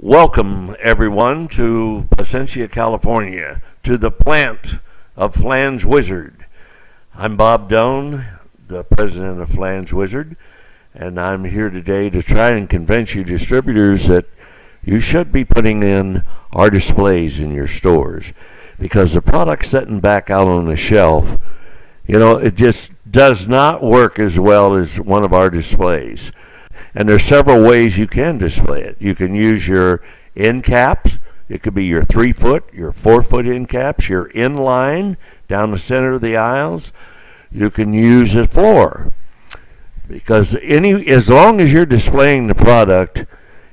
Welcome, everyone, to Placentia, California, to the plant of Flange Wizard. I'm Bob Doan, the president of Flange Wizard, and I'm here today to try and convince you distributors that you should be putting in our displays in your stores, because the product sitting back out on the shelf, it just does not work as well as one of our displays. And there's several ways you can display it. You can use your end caps. It could be your 3-foot, your 4-foot end caps, your inline down the center of the aisles. You can use a floor, because as long as you're displaying the product,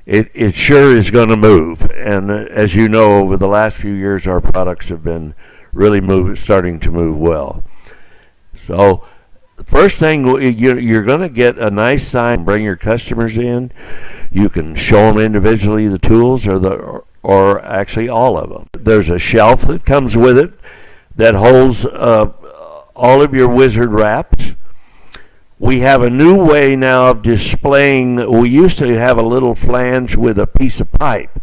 it sure is going to move. And as you know, over the last few years, our products have been really starting to move well. So first thing, you're going to get a nice sign. Bring your customers in. You can show them individually the tools or actually all of them. There's a shelf that comes with it that holds all of your Wizard wraps. We have a new way now of displaying. We used to have a little flange with a piece of pipe,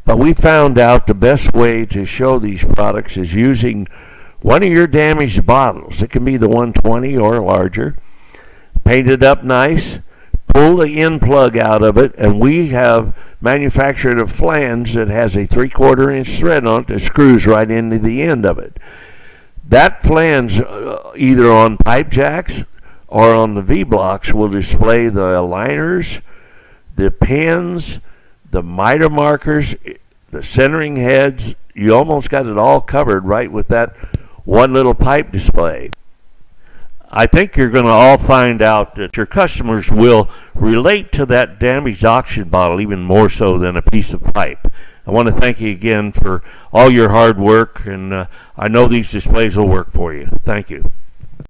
but we found out the best way to show these products is using one of your damaged bottles. It can be the 120 or larger. Paint it up nice, pull the end plug out of it, and we have manufactured a flange that has a 3/4 inch thread on it that screws right into the end of it. That flange, either on pipe jacks or on the V-blocks, will display the aligners, the pins, the miter markers, the centering heads. You almost got it all covered right with that one little pipe display. I think you're going to all find out that your customers will relate to that damaged oxygen bottle even more so than a piece of pipe. I want to thank you again for all your hard work, and I know these displays will work for you. Thank you.